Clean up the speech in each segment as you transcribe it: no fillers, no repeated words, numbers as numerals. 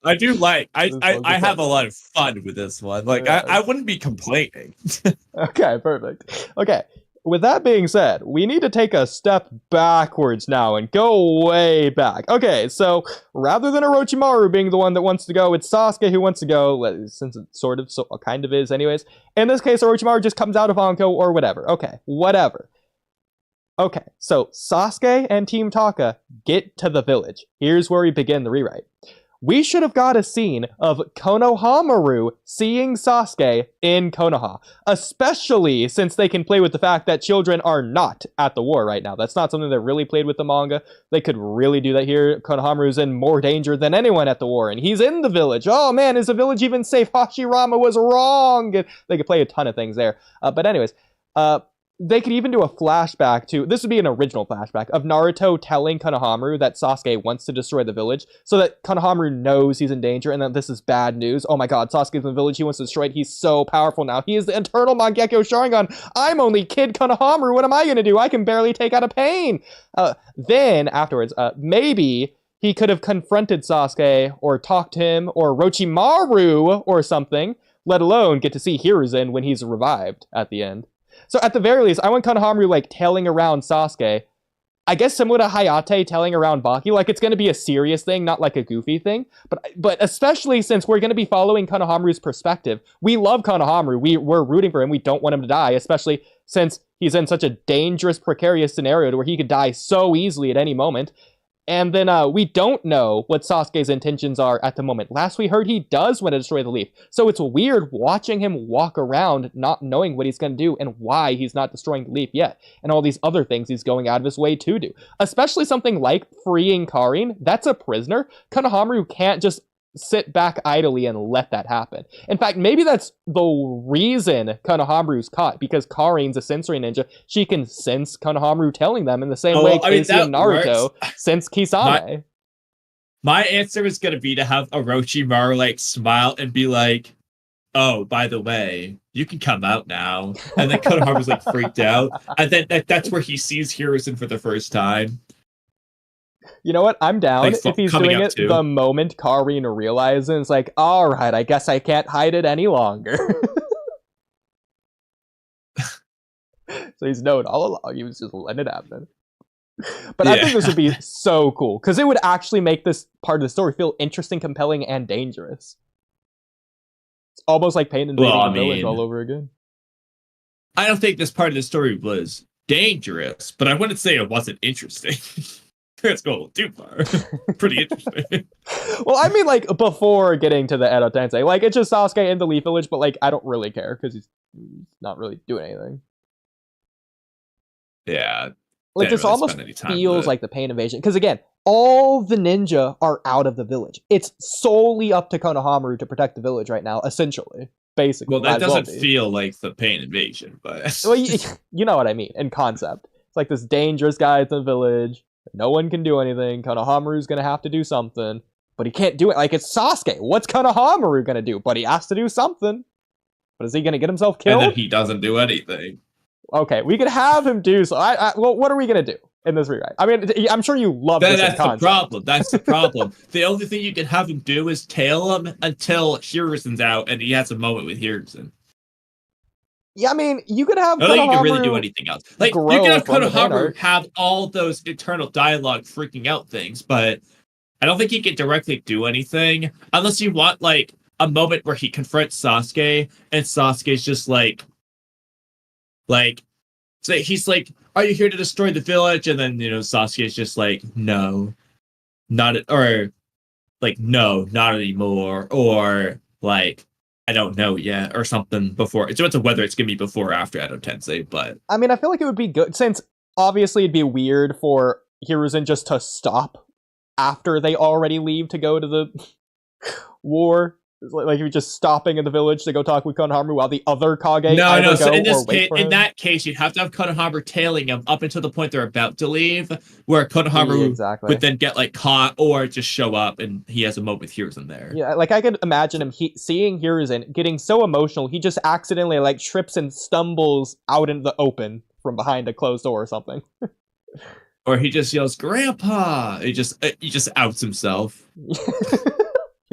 I do like This one's I a have fun a one. lot of fun with this one. Like Yes. I wouldn't be complaining. Okay, perfect. Okay, with that being said, we need to take a step backwards now and go way back. Okay, so rather than Orochimaru being the one that wants to go, it's Sasuke who wants to go, since it sort of so kind of is anyways. In this case, Orochimaru just comes out of Anko or whatever. Okay, whatever. Okay, so Sasuke and Team Taka get to the village. Here's where we begin the rewrite. We should have got a scene of Konohamaru seeing Sasuke in Konoha, especially since they can play with the fact that children are not at the war right now. That's not something that really played with the manga. They could really do that here. Konohamaru's in more danger than anyone at the war, and he's in the village. Oh man, is the village even safe? Hashirama was wrong! They could play a ton of things there. But anyways, they could even do a flashback to, this would be an original flashback, of Naruto telling Konohamaru that Sasuke wants to destroy the village, so that Konohamaru knows he's in danger and that this is bad news. Oh my god, Sasuke's in the village, he wants to destroy it, he's so powerful now. He is the eternal Mangekyo Sharingan. I'm only Kid Konohamaru, what am I gonna do? I can barely take out a pain. Then, afterwards, maybe he could have confronted Sasuke, or talked to him, or Orochimaru, or something, let alone get to see Hiruzen when he's revived at the end. So at the very least, I want Konohamaru, like, tailing around Sasuke. I guess similar to Hayate tailing around Baki. Like, it's going to be a serious thing, not like a goofy thing. But especially since we're going to be following Konohamaru's perspective. We love Konohamaru. We're rooting for him. We don't want him to die, especially since he's in such a dangerous, precarious scenario where he could die so easily at any moment. And then we don't know what Sasuke's intentions are at the moment. Last we heard, he does want to destroy the leaf. So it's weird watching him walk around not knowing what he's going to do and why he's not destroying the leaf yet. And all these other things he's going out of his way to do. Especially something like freeing Karin. That's a prisoner. Konohamaru can't just sit back idly and let that happen. In fact, maybe that's the reason Konohamaru's caught, because Karin's a sensory ninja. She can sense Konohamaru telling them in the same way Casey and Naruto sense Kisame. My answer is going to be to have Orochimaru like smile and be like, oh, by the way, you can come out now. And then Konohamaru's like freaked out. And then that's where he sees Hiruzen for the first time. You know what? I'm down if he's doing it too. The moment Karin realizes, it's like, all right, I guess I can't hide it any longer. So he's known all along. He was just letting it happen. But yeah. I think this would be so cool, because it would actually make this part of the story feel interesting, compelling, and dangerous. It's almost like Pain invading the village all over again. I don't think this part of the story was dangerous, but I wouldn't say it wasn't interesting. Let's go a little too far. Pretty interesting. Well, I mean, like, before getting to the Edo Tensei, like, it's just Sasuke in the Leaf Village, but, like, I don't really care, because he's not really doing anything. Yeah. Like, this really almost feels like the Pain invasion, because, again, all the ninja are out of the village. It's solely up to Konohamaru to protect the village right now, essentially. Basically. Well, that doesn't feel like the Pain invasion, but... Well, you know what I mean, in concept. It's like this dangerous guy in the village. No one can do anything. Konohamaru's gonna have to do something. But he can't do it. Like, it's Sasuke. What's Konohamaru gonna do? But he has to do something. But is he gonna get himself killed? And then he doesn't do anything. Okay, we could have him do so. Well, what are we gonna do in this rewrite? I mean, I'm sure you love this That's concept. The problem. That's the problem. The only thing you can have him do is tail him until Hiruzen's out and he has a moment with Hiruzen. Yeah, I mean, you could have I don't think you can really do anything else. Like, you can have Konohamaru have all those internal dialogue freaking out things, but I don't think he can directly do anything unless you want, like, a moment where he confronts Sasuke and Sasuke's just like, so he's like, are you here to destroy the village? And then, you know, Sasuke's just like, no, not anymore. Or like, I don't know yet, or something before. It depends on whether it's going to be before or after Edo Tensei, but... I mean, I feel like it would be good, since obviously it'd be weird for Hiruzen just to stop after they already leave to go to the war. Like, you're just stopping in the village to go talk with Konohamaru while the other Kage No, so in that case, you'd have to have Konohamaru tailing him up until the point they're about to leave, where Konohamaru would then get, like, caught or just show up and he has a moment with Hiruzen there. Yeah, like, I could imagine him seeing Hiruzen getting so emotional, he just accidentally, like, trips and stumbles out into the open from behind a closed door or something. Or he just yells, "Grandpa!" He just outs himself.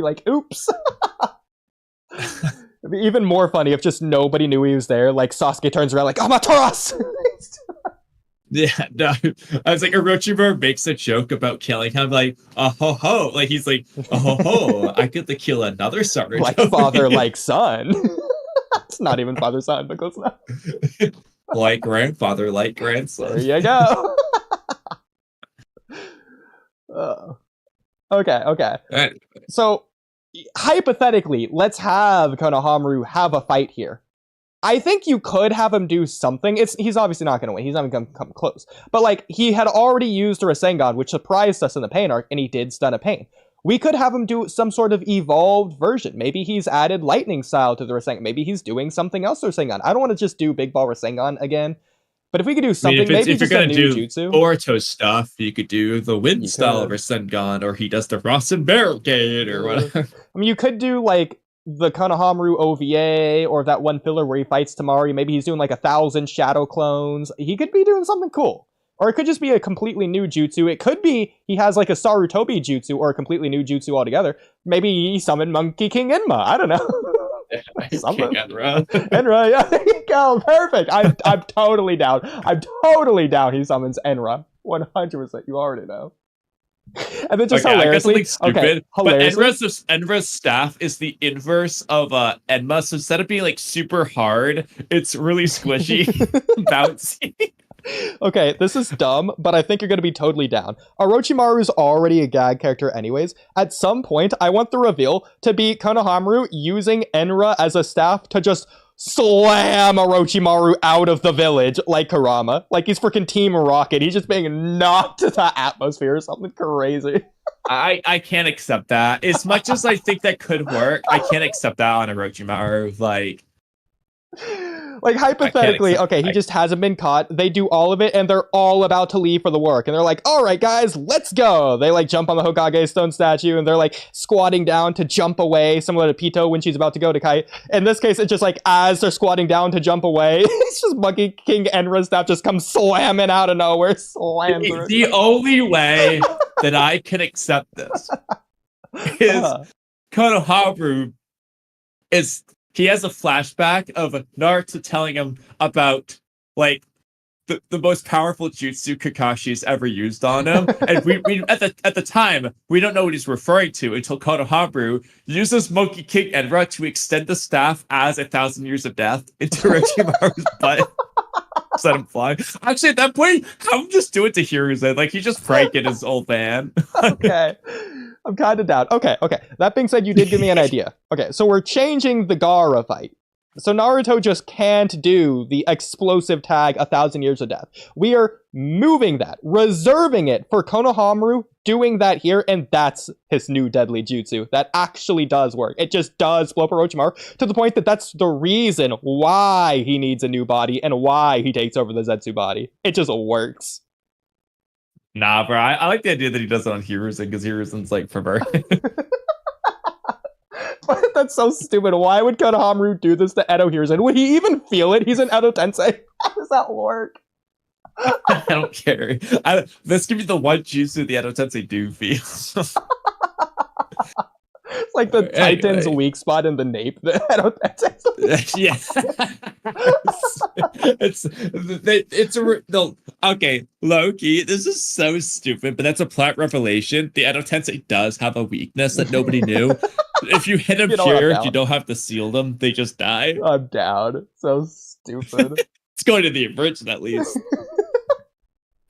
Be like, oops. It'd be even more funny if just nobody knew he was there. Like Sasuke turns around like, Amaterasu! Yeah, no. I was like, Orochimaru makes a joke about killing him, like, oh ho ho. Like, he's like, oh ho ho, I get to kill another Sarutobi. Like father, like son. It's not even father, son, but close enough. Like grandfather, like grandson. There you go. Okay. Right. So, hypothetically, let's have Konohamaru have a fight here. I think you could have him do something. He's obviously not going to win. He's not going to come close. But, like, he had already used a Rasengan, which surprised us in the Pain arc, and he did stun a Pain. We could have him do some sort of evolved version. Maybe he's added Lightning Style to the Rasengan. Maybe he's doing something else to Rasengan. I don't want to just do Big Ball Rasengan again. But if we could do something, maybe if you're just gonna a new do jutsu. Boruto stuff, you could do the wind style of Rasengan, or he does the Rasen Barricade, or whatever. I mean, you could do, like, the Konohamaru OVA, or that one filler where he fights Tamari. Maybe he's doing, like, 1,000 shadow clones. He could be doing something cool. Or it could just be a completely new jutsu. It could be he has, like, a Sarutobi jutsu, or a completely new jutsu altogether. Maybe he summoned Monkey King Enma. I don't know. King Enra. Enra, yeah, there you go. Perfect. I'm totally down. I'm totally down he summons Enra. 100%. You already know. And then just hilariously, stupid, hilariously, but Enra's staff is the inverse of Enma, so instead of being like super hard, it's really squishy, bouncy. Okay, this is dumb, but I think you're going to be totally down. Orochimaru's already a gag character anyways. At some point, I want the reveal to be Konohamaru using Enra as a staff to just slam Orochimaru out of the village like Kurama. Like he's freaking Team Rocket. He's just being knocked to the atmosphere or something crazy. I can't accept that. As much as I think that could work, I can't accept that on Orochimaru. Like, hypothetically, okay, he just hasn't been caught. They do all of it, and they're all about to leave for the work. And they're like, all right, guys, let's go. They, like, jump on the Hokage stone statue, and they're, like, squatting down to jump away, similar to Pito when she's about to go to Kai. In this case, it's just, like, as they're squatting down to jump away, it's just Monkey King Enra's staff just comes slamming out of nowhere. Slams her. The only way that I can accept this is Konohamaru is... He has a flashback of Naruto telling him about, like, the most powerful jutsu Kakashi's ever used on him. And we at the time, we don't know what he's referring to until Konohamaru uses Monkey King Enra to extend the staff as 1,000 years of death into Orochimaru's butt. Set him fly. Actually, at that point, have him just do it to Hiruzen. Like, he's just pranking his old man. Okay. I'm kind of down. Okay. That being said, you did give me an idea. Okay, so we're changing the Gaara fight. So Naruto just can't do the explosive tag 1,000 years of death. We are moving that, reserving it for Konohamaru, doing that here, and that's his new deadly jutsu. That actually does work. It just does blow up Orochimaru to the point that that's the reason why he needs a new body and why he takes over the Zetsu body. It just works. Nah, bro. I like the idea that he does it on Hiruzen because Hiruzen's like perverted. That's so stupid. Why would Konohamaru do this to Edo Hiruzen? Would he even feel it? He's an Edo Tensei. How does that work? I don't care. This could be the one jutsu the Edo Tensei do feel. It's like the Titan's weak spot in the nape. The Edo Tensei. Yeah. Okay, Loki, this is so stupid, but that's a plot revelation. The Edo Tensei does have a weakness that nobody knew. If you hit them here, you don't have to seal them. They just die. I'm down. So stupid. It's going to the original, at least.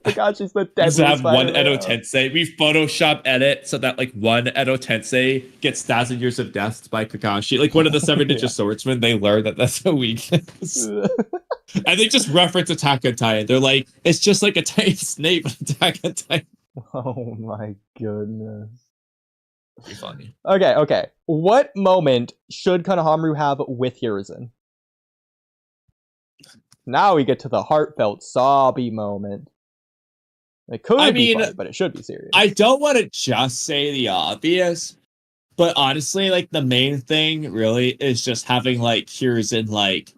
Oh God, she's the deadliest. Just have one Edo Tensei. We Photoshop edit so that like one Edo Tensei gets 1,000 years of death by Kakashi. Like one of the 7 ninja swordsmen, they learn that that's a weakness. And they just reference Attack on Titan. They're like, it's just like a tiny snake, but Attack on Titan. Oh my goodness. That'd be funny. Okay. What moment should Konohamaru have with Hiruzen? Now we get to the heartfelt sobby moment. It could be fun, but it should be serious. I don't want to just say the obvious, but honestly, like the main thing really is just having like Hiruzen like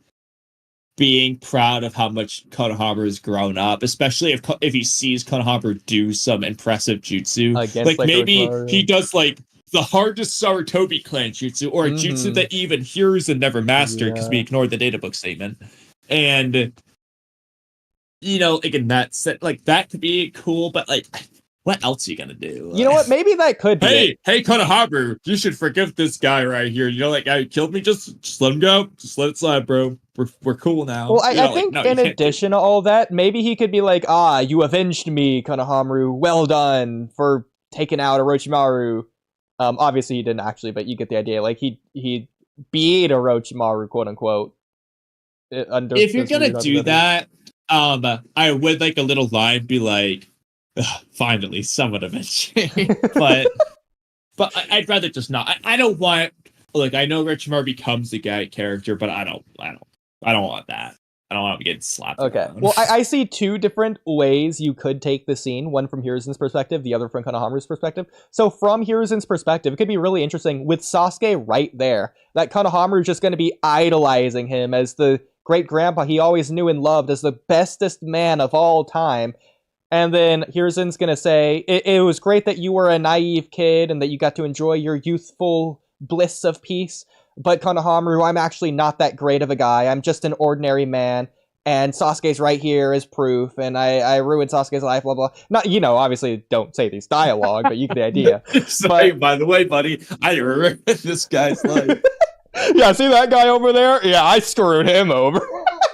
being proud of how much Konohamaru has grown up, especially if he sees Konohamaru do some impressive jutsu. Like maybe he does like the hardest Sarutobi clan jutsu, or a jutsu that even Hiruzen never mastered because we ignored the databook statement. And again, that could be cool, but like, what else are you gonna do? You know what? Maybe that could be. Hey, Konohamaru, you should forgive this guy right here. That guy who killed me. Just let him go. Just let it slide, bro. We're cool now. Well, I think in addition to all that, maybe he could be like, you avenged me, Konohamaru. Well done for taking out Orochimaru. Obviously he didn't actually, but you get the idea. Like he beat Orochimaru, quote unquote. If you're gonna do that, I would like a little line be like, finally, someone avenged me. but I'd rather just not. I don't want. Like, I know Orochimaru becomes the guy character, but I don't want that. I don't want to get slapped. Okay. Around. Well, I see two different ways you could take the scene. One from Hiruzen's perspective, the other from Konohamaru's perspective. So from Hiruzen's perspective, it could be really interesting with Sasuke right there. That Konohamaru is just going to be idolizing him as the great grandpa he always knew and loved, as the bestest man of all time. And then Hiruzen's going to say, it was great that you were a naive kid and that you got to enjoy your youthful bliss of peace. But Konohamaru, I'm actually not that great of a guy. I'm just an ordinary man. And Sasuke's right here as proof. And I ruined Sasuke's life, blah, blah. Not, obviously don't say these dialogue, but you get the idea. By the way, buddy, I ruined this guy's life. Yeah, see that guy over there? Yeah, I screwed him over.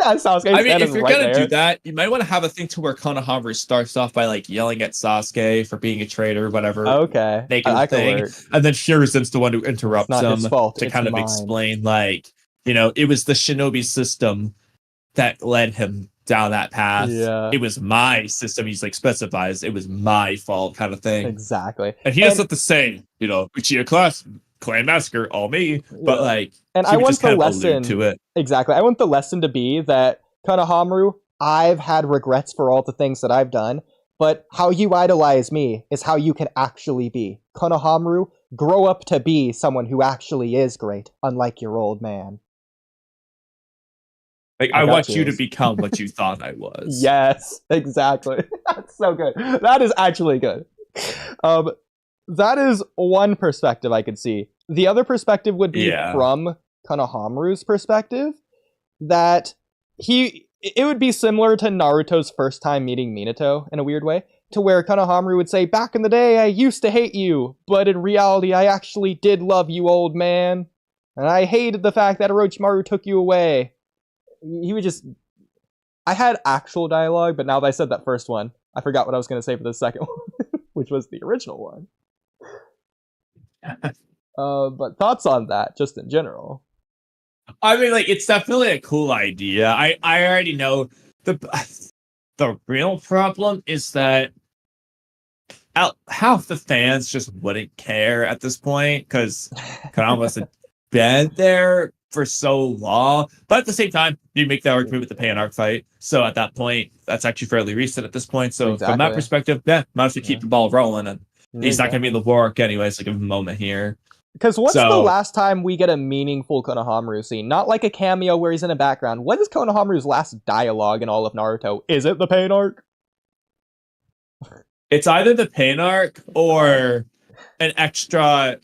If you're gonna do that, you might want to have a thing to where Konohamaru starts off by like yelling at Sasuke for being a traitor, whatever. Okay, thing, and then Hiruzen's the one who interrupts him to kind of explain, like, it was the shinobi system that led him down that path. Yeah, it was my system. He's like specifies it was my fault, kind of thing. Exactly, and he doesn't have to say, Uchiha class. Clan massacre, all me, but like, and I want the lesson to it. Exactly. I want the lesson to be that Konohamaru, I've had regrets for all the things that I've done, but how you idolize me is how you can actually be. Konohamaru, grow up to be someone who actually is great, unlike your old man. Like, I want you to become what you thought I was. Yes, exactly. That's so good. That is actually good. That is one perspective I could see. The other perspective would be from Konohamaru's perspective, that it would be similar to Naruto's first time meeting Minato in a weird way, to where Konohamaru would say, back in the day, I used to hate you, but in reality, I actually did love you, old man. And I hated the fact that Orochimaru took you away. He would just... I had actual dialogue, but now that I said that first one, I forgot what I was going to say for the second one, which was the original one. But thoughts on that, just in general? I mean, like, it's definitely a cool idea. I already know the real problem is that half the fans just wouldn't care at this point because Konohamaru hasn't been there for so long. But at the same time, you make that argument with the Pain Arc fight. So at that point, that's actually fairly recent at this point. So from that perspective, might as well keep the ball rolling. And he's not going to be in the war arc anyway, so give him a moment here. Because what's the last time we get a meaningful Konohamaru scene? Not like a cameo where he's in a background. What is Konohamaru's last dialogue in all of Naruto? Is it the Pain Arc? It's either the Pain Arc or an extra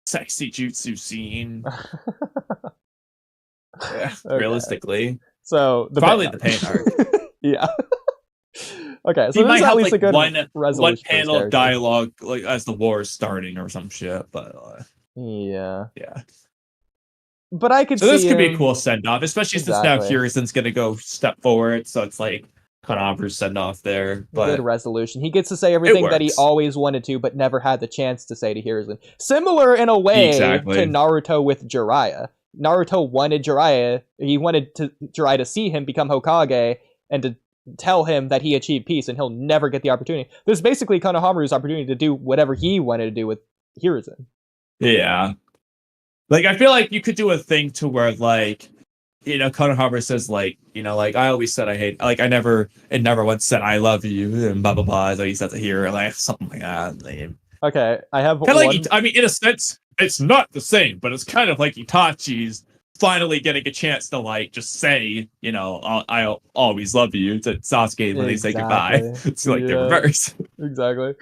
sexy jutsu scene. Realistically. So probably the Pain Arc. Yeah. Okay, so he might have at least like a good one panel of dialogue like as the war is starting or some shit, but yeah. But I could see this could be a cool send off, especially since now Hiruzen's gonna go step forward, so it's like Konohamaru's send off there. But good resolution. He gets to say everything that he always wanted to, but never had the chance to say to Hiruzen. Similar in a way to Naruto with Jiraiya. Naruto wanted Jiraiya. He wanted Jiraiya to see him become Hokage and to tell him that he achieved peace, and he'll never get the opportunity. This is basically Konohamaru's opportunity to do whatever he wanted to do with Hiruzen. Yeah. Like, I feel like you could do a thing to where, like, Konohamaru says, like, like, I always said I hate, like, it never once said I love you, and blah, blah, blah, so he says it here, like, something like that. Okay, I have kind of like, I mean, in a sense, it's not the same, but it's kind of like Itachi's finally getting a chance to, like, just say, I'll always love you to Sasuke when they say goodbye. It's like the reverse. Exactly.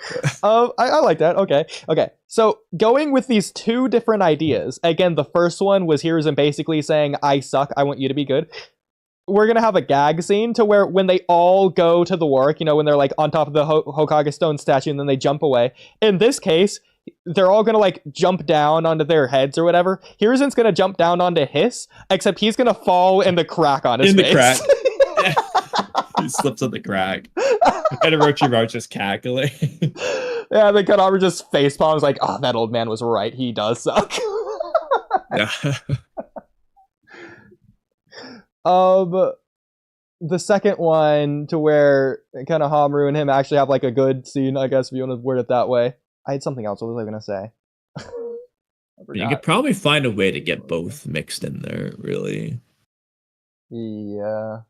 I like that. Okay. So going with these two different ideas. Again, the first one was Hiruzen basically saying, "I suck. I want you to be good." We're gonna have a gag scene to where when they all go to the work, when they're like on top of the Hokage stone statue and then they jump away. In this case, they're all gonna like jump down onto their heads or whatever. Hiruzen's gonna jump down onto his, except he's gonna fall in the crack on his face. In the crack. He slips on the crack. And Orochimaru just cackling. Yeah, then Konohamaru just facepalms like, "Oh, that old man was right. He does suck." Yeah. The second one to where Konohamaru and him actually have like a good scene, I guess, if you want to word it that way. I had something else. What was I gonna say? You could probably find a way to get both mixed in there, really. Yeah.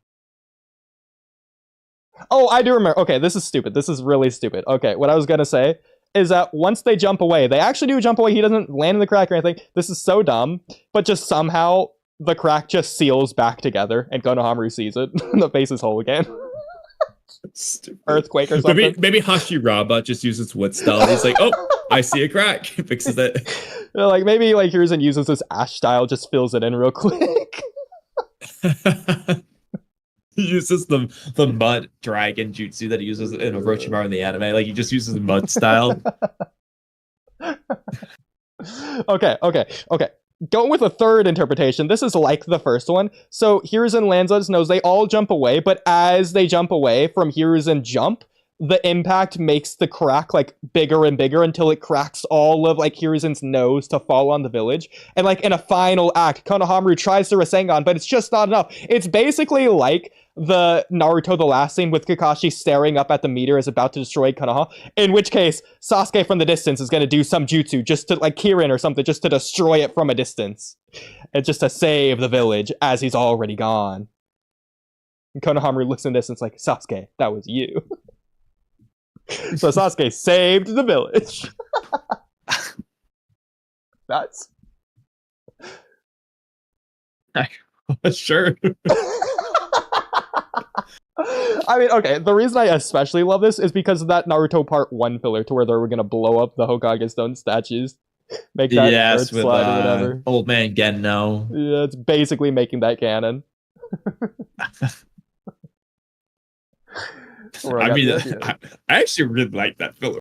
Oh, I do remember. Okay, this is stupid. This is really stupid. Okay, what I was gonna say is that once they jump away, they actually do jump away. He doesn't land in the crack or anything. This is so dumb, but just somehow the crack just seals back together, and Konohamaru sees it. The face is whole again. Earthquake or something. Maybe Hashirama just uses wood style. He's like, "Oh, I see a crack." Fixes it. Like maybe like Hiruzen uses this ash style, just fills it in real quick. He uses the mud dragon jutsu that he uses in Orochimaru in the anime. Like he just uses mud style. Okay. Going with a third interpretation, this is like the first one. So Hiruzen lands on his nose, they all jump away, but as they jump away from Hiruzen jump, the impact makes the crack like bigger and bigger until it cracks all of like Hiruzen's nose to fall on the village. And like in a final act, Konohamaru tries to Rasengan, but it's just not enough. It's basically like the Naruto the last scene with Kakashi staring up at the meteor as about to destroy Konoha, in which case Sasuke from the distance is going to do some jutsu just to like Kirin or something just to destroy it from a distance and just to save the village as he's already gone. And Konohamaru looks in the distance like, "Sasuke, that was you." So Sasuke saved the village. That's Sure. I mean, okay, the reason I especially love this is because of that Naruto Part 1 filler to where they were going to blow up the Hokage stone statues. Make that earth slide or whatever. Old man Genno. Yeah, it's basically making that canon. I mean, I actually really like that filler.